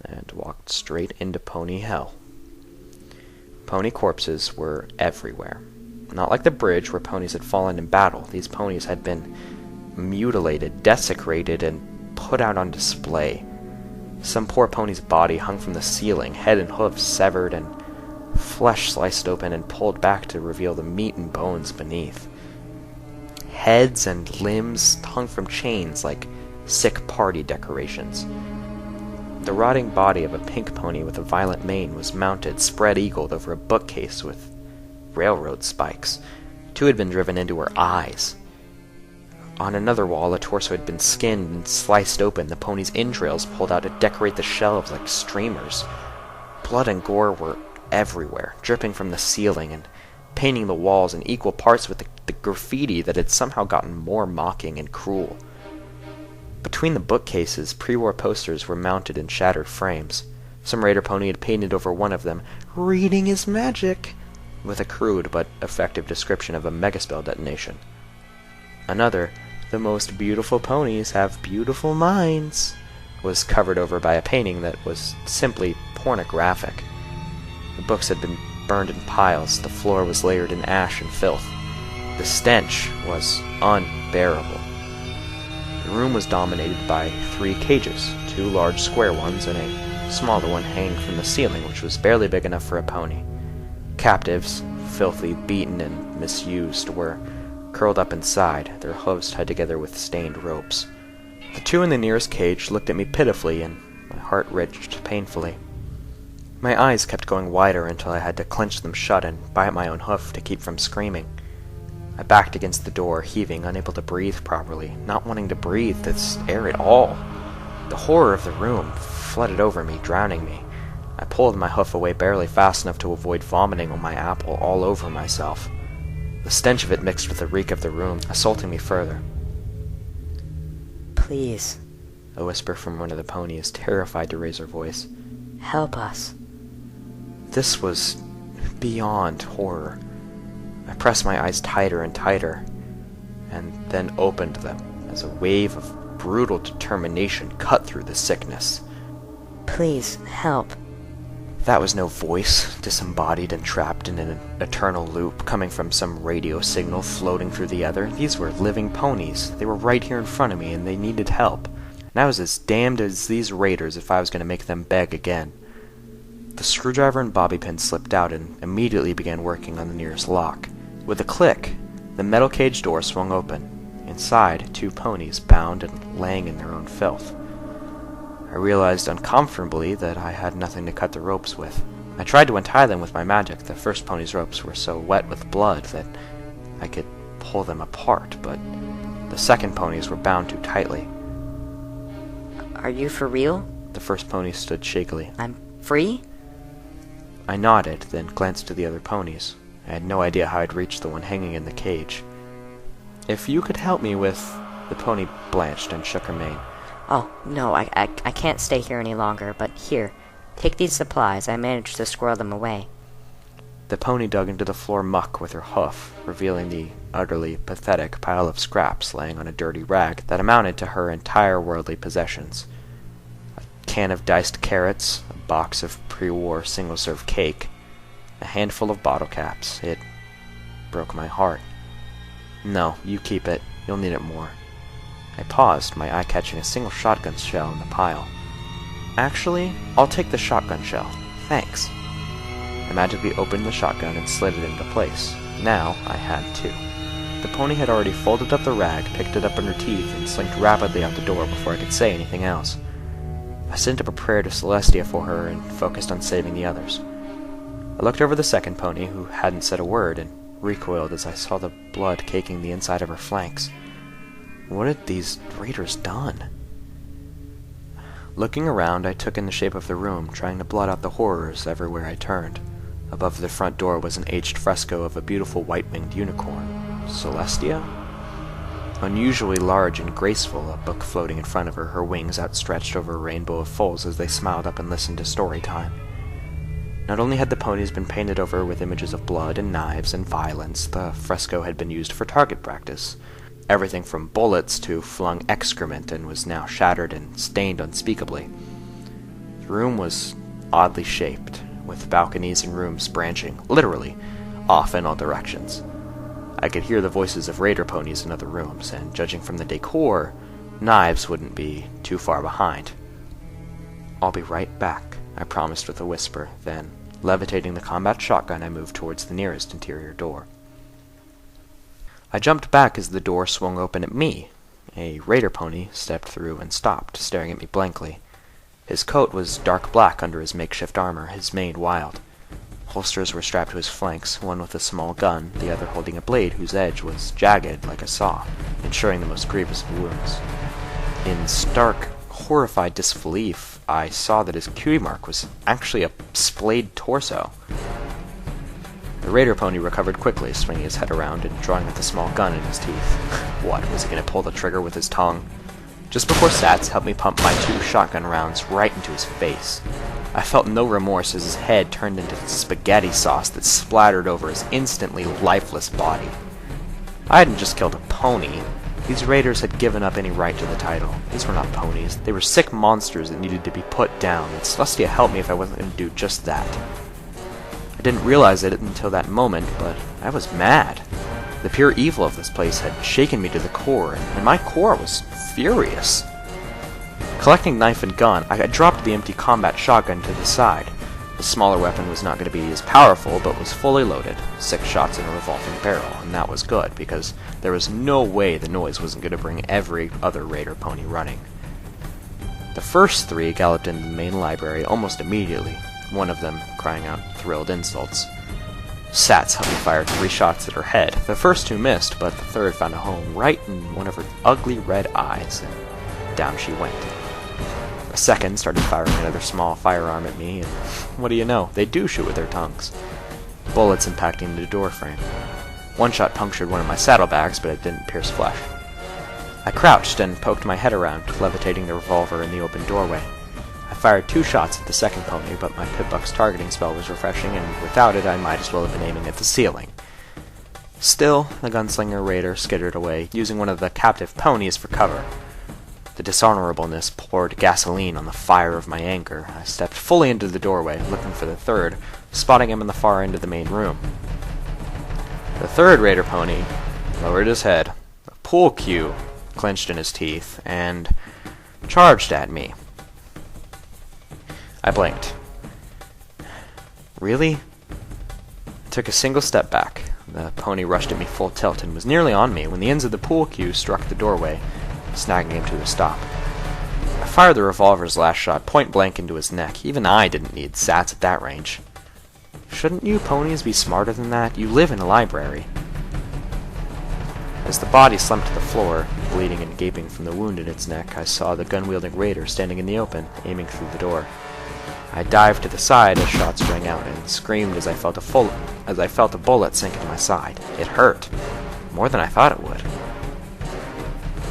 and walked straight into pony hell. Pony corpses were everywhere. Not like the bridge where ponies had fallen in battle. These ponies had been mutilated, desecrated, and put out on display. Some poor pony's body hung from the ceiling, head and hooves severed, and flesh sliced open and pulled back to reveal the meat and bones beneath. Heads and limbs hung from chains like sick party decorations. The rotting body of a pink pony with a violet mane was mounted, spread-eagled over a bookcase with railroad spikes. 2 had been driven into her eyes. On another wall, a torso had been skinned and sliced open, the pony's entrails pulled out to decorate the shelves like streamers. Blood and gore were everywhere, dripping from the ceiling and painting the walls in equal parts with the graffiti that had somehow gotten more mocking and cruel. Between the bookcases, pre-war posters were mounted in shattered frames. Some raider pony had painted over one of them, "Reading is magic," with a crude but effective description of a megaspell detonation. Another, "The most beautiful ponies have beautiful minds," was covered over by a painting that was simply pornographic. The books had been burned in piles, the floor was layered in ash and filth. The stench was unbearable. The room was dominated by 3 cages, 2 large square ones and a smaller one hanging from the ceiling, which was barely big enough for a pony. Captives, filthy, beaten, and misused, were curled up inside, their hooves tied together with stained ropes. The 2 in the nearest cage looked at me pitifully, and my heart wrenched painfully. My eyes kept going wider until I had to clench them shut and bite my own hoof to keep from screaming. I backed against the door, heaving, unable to breathe properly, not wanting to breathe this air at all. The horror of the room flooded over me, drowning me. I pulled my hoof away barely fast enough to avoid vomiting on my apple all over myself. The stench of it mixed with the reek of the room, assaulting me further. "Please," a whisper from one of the ponies, terrified to raise her voice. "help us." This was beyond horror. I pressed my eyes tighter and tighter, and then opened them as a wave of brutal determination cut through the sickness. "Please, help." That was no voice, disembodied and trapped in an eternal loop, coming from some radio signal floating through the ether. These were living ponies. They were right here in front of me, and they needed help. And I was as damned as these raiders if I was going to make them beg again. The screwdriver and bobby pin slipped out and immediately began working on the nearest lock. With a click, the metal cage door swung open. Inside, 2 ponies bound and laying in their own filth. I realized uncomfortably that I had nothing to cut the ropes with. I tried to untie them with my magic. The first pony's ropes were so wet with blood that I could pull them apart, but the second ponies were bound too tightly. "Are you for real?" The first pony stood shakily. "I'm free?" I nodded, then glanced to the other ponies. I had no idea how I'd reached the one hanging in the cage. "If you could help me with..." The pony blanched and shook her mane. "Oh, no, I can't stay here any longer, but here, take these supplies. I managed to squirrel them away." The pony dug into the floor muck with her hoof, revealing the utterly pathetic pile of scraps laying on a dirty rag that amounted to her entire worldly possessions. A can of diced carrots, a box of pre-war single-serve cake, a handful of bottle caps. It broke my heart. "No, you keep it. You'll need it more." I paused, my eye catching a single shotgun shell in the pile. "Actually, I'll take the shotgun shell. Thanks." I magically opened the shotgun and slid it into place. Now I had 2. The pony had already folded up the rag, picked it up in her teeth, and slinked rapidly out the door before I could say anything else. I sent up a prayer to Celestia for her and focused on saving the others. I looked over the second pony, who hadn't said a word, and recoiled as I saw the blood caking the inside of her flanks. What had these raiders done? Looking around, I took in the shape of the room, trying to blot out the horrors everywhere I turned. Above the front door was an aged fresco of a beautiful white-winged unicorn. Celestia? Unusually large and graceful, a book floating in front of her, her wings outstretched over a rainbow of foals as they smiled up and listened to story time. Not only had the ponies been painted over with images of blood and knives and violence, the fresco had been used for target practice. Everything from bullets to flung excrement, and was now shattered and stained unspeakably. The room was oddly shaped, with balconies and rooms branching, literally, off in all directions. I could hear the voices of raider ponies in other rooms, and judging from the decor, knives wouldn't be too far behind. "I'll be right back," I promised with a whisper, then, levitating the combat shotgun, I moved towards the nearest interior door. I jumped back as the door swung open at me. A raider pony stepped through and stopped, staring at me blankly. His coat was dark black under his makeshift armor, his mane wild. Holsters were strapped to his flanks, one with a small gun, the other holding a blade whose edge was jagged like a saw, ensuring the most grievous of wounds. In stark, horrified disbelief, I saw that his cutie mark was actually a splayed torso. The raider pony recovered quickly, swinging his head around and drawing with a small gun in his teeth. What, was he going to pull the trigger with his tongue? Just before Sats helped me pump my 2 shotgun rounds right into his face. I felt no remorse as his head turned into spaghetti sauce that splattered over his instantly lifeless body. I hadn't just killed a pony. These raiders had given up any right to the title. These were not ponies. They were sick monsters that needed to be put down, and Celestia helped me if I wasn't going to do just that. I didn't realize it until that moment, but I was mad. The pure evil of this place had shaken me to the core, and my core was furious. Collecting knife and gun, I dropped the empty combat shotgun to the side. The smaller weapon was not going to be as powerful, but was fully loaded, 6 shots in a revolving barrel, and that was good, because there was no way the noise wasn't going to bring every other raider pony running. The first 3 galloped into the main library almost immediately, one of them crying out thrilled insults. Sats helped me fire 3 shots at her head. The first 2 missed, but the third found a home right in one of her ugly red eyes, and down she went. A second started firing another small firearm at me, and what do you know, they do shoot with their tongues. Bullets impacting the door frame. One shot punctured one of my saddlebags, but it didn't pierce flesh. I crouched and poked my head around, levitating the revolver in the open doorway. I fired 2 shots at the second pony, but my Pitbuck's targeting spell was refreshing, and without it I might as well have been aiming at the ceiling. Still, the gunslinger raider skittered away, using one of the captive ponies for cover. The dishonorableness poured gasoline on the fire of my anger. I stepped fully into the doorway, looking for the third, spotting him in the far end of the main room. The third raider pony lowered his head, a pool cue clenched in his teeth, and charged at me. I blinked. Really? I took a single step back. The pony rushed at me full tilt and was nearly on me when the ends of the pool cue struck the doorway, snagging him to a stop. I fired the revolver's last shot point blank into his neck. Even I didn't need Sats at that range. Shouldn't you ponies be smarter than that? You live in a library. As the body slumped to the floor, bleeding and gaping from the wound in its neck, I saw the gun-wielding raider standing in the open, aiming through the door. I dived to the side as shots rang out and screamed as I felt a bullet sink into my side. It hurt. More than I thought it would.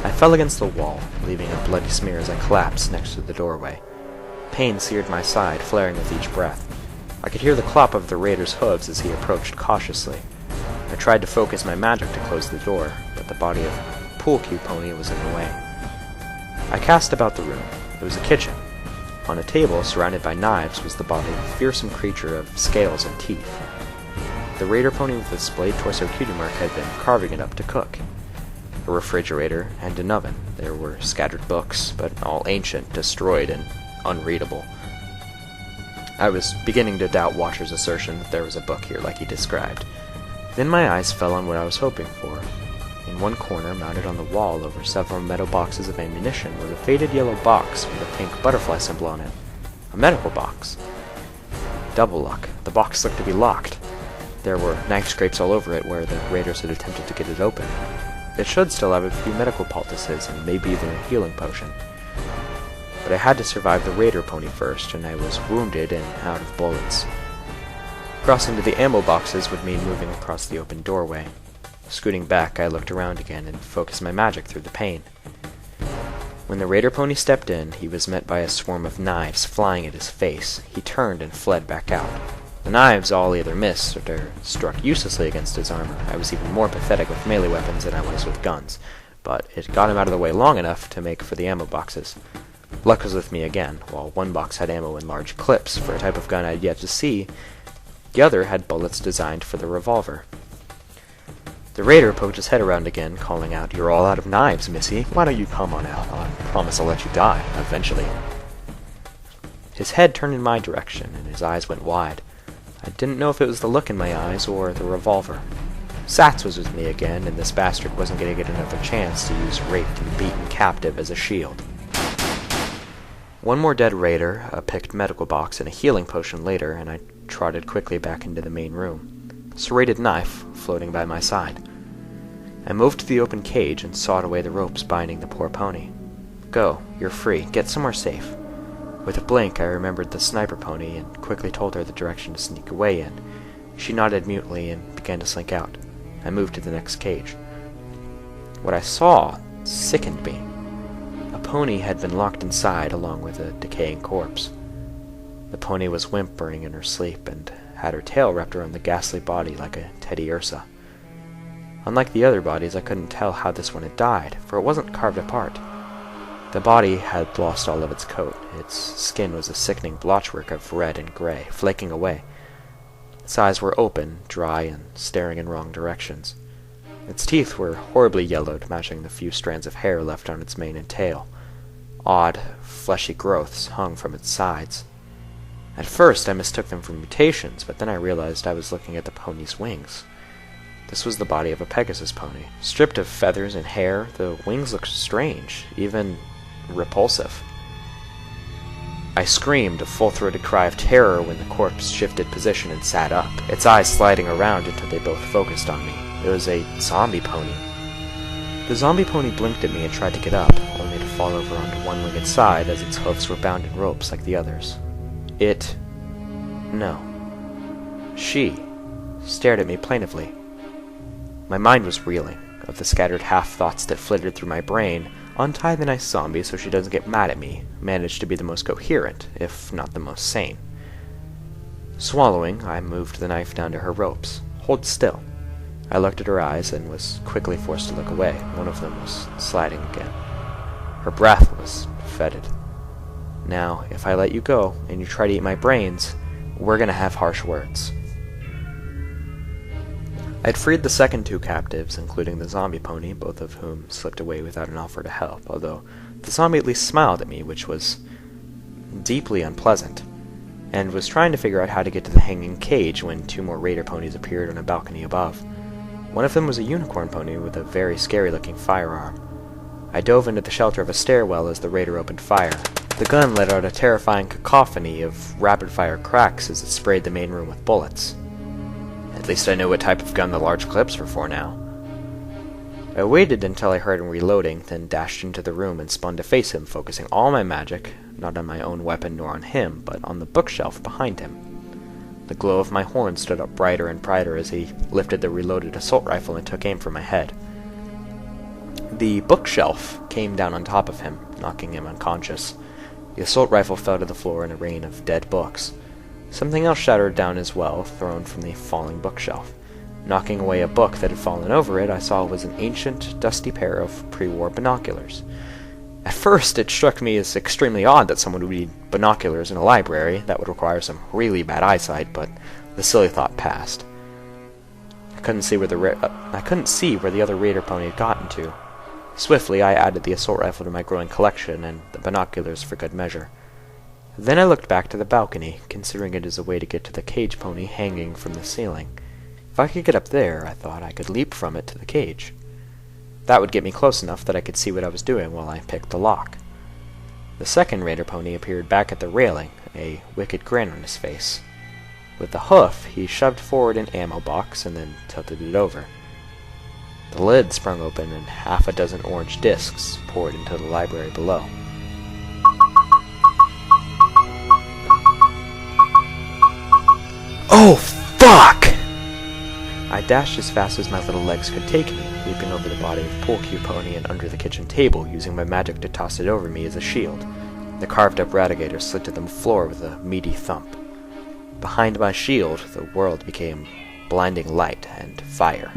I fell against the wall, leaving a bloody smear as I collapsed next to the doorway. Pain seared my side, flaring with each breath. I could hear the clop of the raider's hooves as he approached cautiously. I tried to focus my magic to close the door, but the body of Pool Cue Pony was in the way. I cast about the room. It was a kitchen. On a table, surrounded by knives, was the body of a fearsome creature of scales and teeth. The raider pony with the splayed torso cutie mark had been carving it up to cook. A refrigerator, and an oven. There were scattered books, but all ancient, destroyed, and unreadable. I was beginning to doubt Watcher's assertion that there was a book here like he described. Then my eyes fell on what I was hoping for. In one corner, mounted on the wall over several metal boxes of ammunition, was a faded yellow box with a pink butterfly symbol on it. A medical box. Double luck. The box looked to be locked. There were knife scrapes all over it where the raiders had attempted to get it open. It should still have a few medical poultices and maybe even a healing potion. But I had to survive the raider pony first, and I was wounded and out of bullets. Crossing to the ammo boxes would mean moving across the open doorway. Scooting back, I looked around again and focused my magic through the pain. When the raider pony stepped in, he was met by a swarm of knives flying at his face. He turned and fled back out. The knives all either missed or struck uselessly against his armor. I was even more pathetic with melee weapons than I was with guns, but it got him out of the way long enough to make for the ammo boxes. Luck was with me again. While one box had ammo in large clips for a type of gun I'd yet to see, the other had bullets designed for the revolver. The raider poked his head around again, calling out, "You're all out of knives, missy. Why don't you come on out? I promise I'll let you die, eventually." His head turned in my direction, and his eyes went wide. I didn't know if it was the look in my eyes or the revolver. Sats was with me again, and this bastard wasn't going to get another chance to use raped and beaten captive as a shield. One more dead raider, a picked medical box, and a healing potion later, and I trotted quickly back into the main room, a serrated knife floating by my side. I moved to the open cage and sawed away the ropes binding the poor pony. "Go, you're free. Get somewhere safe." With a blink, I remembered the sniper pony and quickly told her the direction to sneak away in. She nodded mutely and began to slink out. I moved to the next cage. What I saw sickened me. A pony had been locked inside along with a decaying corpse. The pony was whimpering in her sleep and had her tail wrapped around the ghastly body like a Teddy Ursa. Unlike the other bodies, I couldn't tell how this one had died, for it wasn't carved apart. The body had lost all of its coat. Its skin was a sickening blotchwork of red and gray, flaking away. Its eyes were open, dry, and staring in wrong directions. Its teeth were horribly yellowed, matching the few strands of hair left on its mane and tail. Odd, fleshy growths hung from its sides. At first I mistook them for mutations, but then I realized I was looking at the pony's wings. This was the body of a Pegasus pony. Stripped of feathers and hair, the wings looked strange, even repulsive. I screamed, a full-throated cry of terror, when the corpse shifted position and sat up, its eyes sliding around until they both focused on me. It was a zombie pony. The zombie pony blinked at me and tried to get up, only to fall over onto one-legged side as its hoofs were bound in ropes like the others. She stared at me plaintively. My mind was reeling. Of the scattered half-thoughts that flitted through my brain, untie the nice zombie so she doesn't get mad at me managed to be the most coherent, if not the most sane. Swallowing, I moved the knife down to her ropes. Hold still. I looked at her eyes and was quickly forced to look away. One of them was sliding again. Her breath was fetid. Now, if I let you go, and you try to eat my brains, we're gonna have harsh words. I'd freed the second two captives, including the zombie pony, both of whom slipped away without an offer to help, although the zombie at least smiled at me, which was deeply unpleasant, and was trying to figure out how to get to the hanging cage when two more raider ponies appeared on a balcony above. One of them was a unicorn pony with a very scary-looking firearm. I dove into the shelter of a stairwell as the raider opened fire. The gun let out a terrifying cacophony of rapid-fire cracks as it sprayed the main room with bullets. At least I knew what type of gun the large clips were for now. I waited until I heard him reloading, then dashed into the room and spun to face him, focusing all my magic, not on my own weapon nor on him, but on the bookshelf behind him. The glow of my horn stood up brighter and brighter as he lifted the reloaded assault rifle and took aim for my head. The bookshelf came down on top of him, knocking him unconscious. The assault rifle fell to the floor in a rain of dead books. Something else shattered down as well, thrown from the falling bookshelf. Knocking away a book that had fallen over it, I saw it was an ancient, dusty pair of pre-war binoculars. At first, it struck me as extremely odd that someone would need binoculars in a library. That would require some really bad eyesight, but the silly thought passed. I couldn't see where the other raider pony had gotten to. Swiftly, I added the assault rifle to my growing collection, and the binoculars for good measure. Then I looked back to the balcony, considering it as a way to get to the cage pony hanging from the ceiling. If I could get up there, I thought I could leap from it to the cage. That would get me close enough that I could see what I was doing while I picked the lock. The second raider pony appeared back at the railing, a wicked grin on his face. With the hoof, he shoved forward an ammo box and then tilted it over. The lid sprung open and half a dozen orange discs poured into the library below. Oh, fuck! I dashed as fast as my little legs could take me, leaping over the body of Pool Cue Pony and under the kitchen table, using my magic to toss it over me as a shield. The carved-up radigator slid to the floor with a meaty thump. Behind my shield, the world became blinding light and fire.